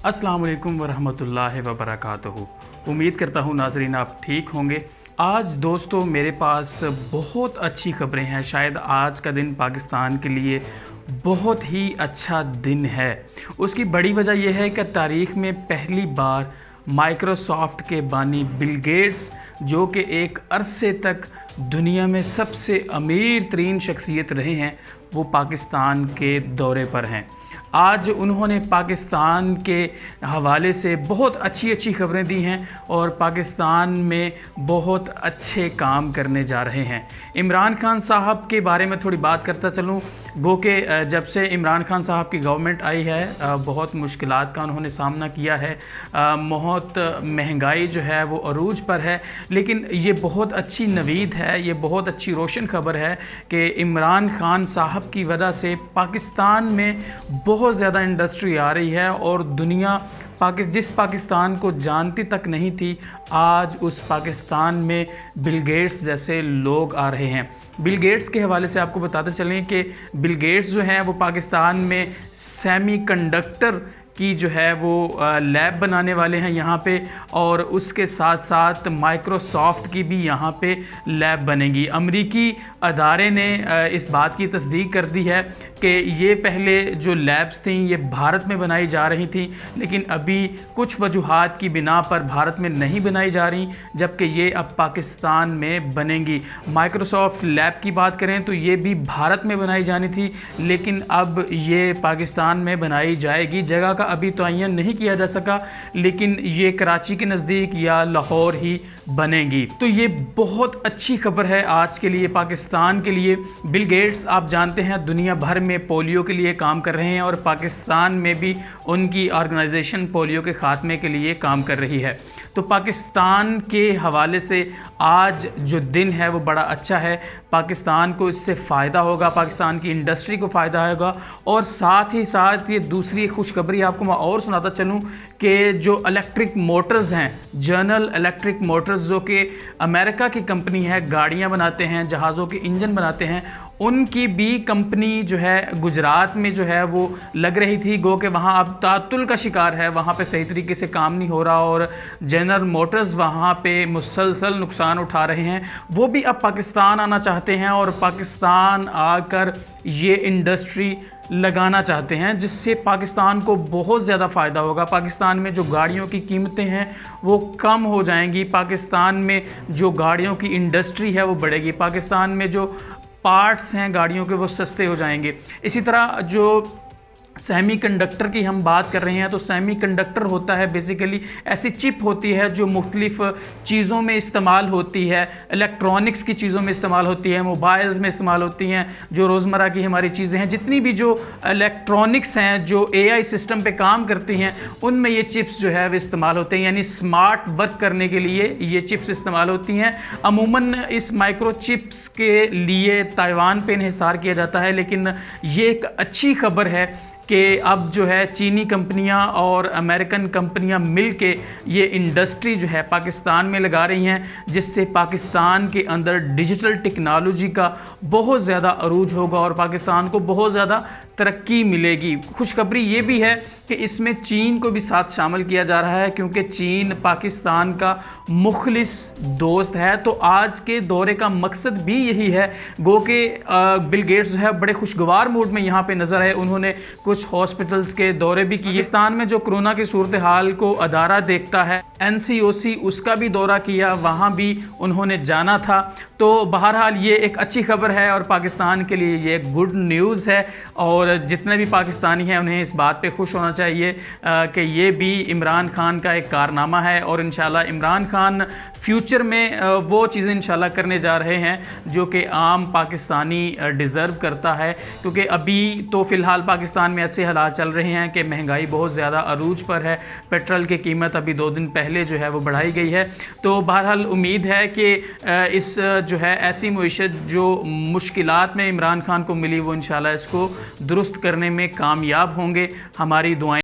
अस्सलाम वालेकुम वरहमतुल्लाहि वबरकातुहू। उम्मीद करता हूँ नाज़रीन आप ठीक होंगे। आज दोस्तों मेरे पास बहुत अच्छी ख़बरें हैं। शायद आज का दिन पाकिस्तान के लिए बहुत ही अच्छा दिन है। उसकी बड़ी वजह यह है कि तारीख़ में पहली बार माइक्रोसॉफ्ट के बानी बिल गेट्स, जो कि एक अरसे तक दुनिया में सबसे अमीर तरीन शख्सियत रहे हैं, वो पाकिस्तान के दौरे पर हैं। आज उन्होंने पाकिस्तान के हवाले से बहुत अच्छी अच्छी खबरें दी हैं और पाकिस्तान में बहुत अच्छे काम करने जा रहे हैं। इमरान खान साहब के बारे में थोड़ी बात करता चलूँ। गो के जब से इमरान खान साहब की गवर्नमेंट आई है बहुत मुश्किलात का उन्होंने सामना किया है। बहुत महंगाई जो है वो अरूज पर है, लेकिन ये बहुत अच्छी नवीद है, ये बहुत अच्छी रोशन खबर है कि इमरान खान साहब की वजह से पाकिस्तान में बहुत ज़्यादा इंडस्ट्री आ रही है और दुनिया जिस पाकिस्तान को जानती तक नहीं थी, आज उस पाकिस्तान में बिल गेट्स जैसे लोग आ रहे हैं। बिल गेट्स के हवाले से आपको बताते चलें कि बिल गेट्स जो हैं वो पाकिस्तान में सेमीकंडक्टर की जो है वो लैब बनाने वाले हैं यहाँ पे, और उसके साथ साथ माइक्रोसॉफ्ट की भी यहाँ पे लैब बनेगी। अमरीकी अदारे ने इस बात की तस्दीक कर दी है कि ये पहले जो लैब्स थी ये भारत में बनाई जा रही थी, लेकिन अभी कुछ वजूहात की बिना पर भारत में नहीं बनाई जा रही, जबकि ये अब पाकिस्तान में बनेंगी। माइक्रोसॉफ्ट लैब की बात करें तो ये भी भारत में बनाई जानी थी, लेकिन अब ये पाकिस्तान में बनाई जाएगी। जगह अभी तयन नहीं किया जा सका, लेकिन ये कराची के नज़दीक या लाहौर ही बनेगी। तो ये बहुत अच्छी खबर है आज के लिए, पाकिस्तान के लिए। बिल गेट्स आप जानते हैं दुनिया भर में पोलियो के लिए काम कर रहे हैं और पाकिस्तान में भी उनकी ऑर्गेनाइजेशन पोलियो के ख़ात्मे के लिए काम कर रही है। तो पाकिस्तान के हवाले से आज जो दिन है वो बड़ा अच्छा है। पाकिस्तान को इससे फ़ायदा होगा, पाकिस्तान की इंडस्ट्री को फ़ायदा होगा, और साथ ही साथ ये दूसरी खुशखबरी आपको मैं और सुनाता चलूँ कि जो इलेक्ट्रिक मोटर्स हैं, जनरल इलेक्ट्रिक मोटर्स, जो कि अमेरिका की कंपनी है, गाड़ियाँ बनाते हैं, जहाज़ों के इंजन बनाते हैं, उनकी भी कंपनी जो है गुजरात में जो है वो लग रही थी। गो कि वहाँ अब तातुल का शिकार है, वहाँ पे सही तरीके से काम नहीं हो रहा और जनरल मोटर्स वहाँ पे मुसलसल नुकसान उठा रहे हैं। वो भी अब पाकिस्तान आना चाहते हैं और पाकिस्तान आकर ये इंडस्ट्री लगाना चाहते हैं, जिससे पाकिस्तान को बहुत ज़्यादा फ़ायदा होगा। पाकिस्तान में जो गाड़ियों की कीमतें हैं वो कम हो जाएंगी, पाकिस्तान में जो गाड़ियों की इंडस्ट्री है वो बढ़ेगी, पाकिस्तान में जो पार्ट्स हैं गाड़ियों के वो सस्ते हो जाएंगे। इसी तरह जो सेमीकंडक्टर की हम बात कर रहे हैं, तो सेमीकंडक्टर होता है बेसिकली ऐसी चिप होती है जो मुख्तलिफ चीज़ों में इस्तेमाल होती है, इलेक्ट्रॉनिक्स की चीज़ों में इस्तेमाल होती है, मोबाइल्स में इस्तेमाल होती हैं, जो रोज़मर्रा की हमारी चीज़ें हैं, जितनी भी जो इलेक्ट्रॉनिक्स हैं जो AI सिस्टम पे काम करती हैं, उनमें ये चिप्स जो है वो इस्तेमाल होते हैं। यानी स्मार्ट वर्क करने के लिए ये चिप्स इस्तेमाल होती हैं। अमूमन इस माइक्रो चिप्स के लिए ताइवान पर इन्हिसार किया जाता है, लेकिन ये एक अच्छी खबर है कि अब जो है चीनी कंपनियां और अमेरिकन कंपनियां मिलके ये इंडस्ट्री जो है पाकिस्तान में लगा रही हैं, जिससे पाकिस्तान के अंदर डिजिटल टेक्नोलॉजी का बहुत ज़्यादा अरूज होगा और पाकिस्तान को बहुत ज़्यादा तरक्की मिलेगी। खुशखबरी ये भी है कि इसमें चीन को भी साथ शामिल किया जा रहा है, क्योंकि चीन पाकिस्तान का मुखलिस दोस्त है। तो आज के दौरे का मकसद भी यही है। गो के बिल गेट्स जो है बड़े खुशगवार मूड में यहाँ पे नज़र आए। उन्होंने कुछ हॉस्पिटल्स के दौरे भी किए। पाकिस्तान में जो कोरोना की सूरत हाल को अदारा देखता है NCOC, उसका भी दौरा किया, वहाँ भी उन्होंने जाना था। तो बहरहाल ये एक अच्छी खबर है और पाकिस्तान के लिए ये गुड न्यूज़ है, और जितने भी पाकिस्तानी हैं उन्हें इस बात पे खुश होना चाहिए कि ये भी इमरान खान का एक कारनामा है, और इंशाल्लाह इमरान खान फ्यूचर में वो चीज़ें इंशाल्लाह करने जा रहे हैं जो कि आम पाकिस्तानी डिज़र्व करता है। क्योंकि अभी तो फ़िलहाल पाकिस्तान में ऐसे हालात चल रहे हैं कि महंगाई बहुत ज़्यादा अरूज पर है। पेट्रोल की कीमत अभी 2 दिन पहले जो है वो बढ़ाई गई है। तो बहरहाल उम्मीद है कि इस जो है ऐसी मईशत जो मुश्किलात में इमरान खान को मिली, वो इंशाल्लाह इसको दुरुस्त करने में कामयाब होंगे। हमारी दुआएं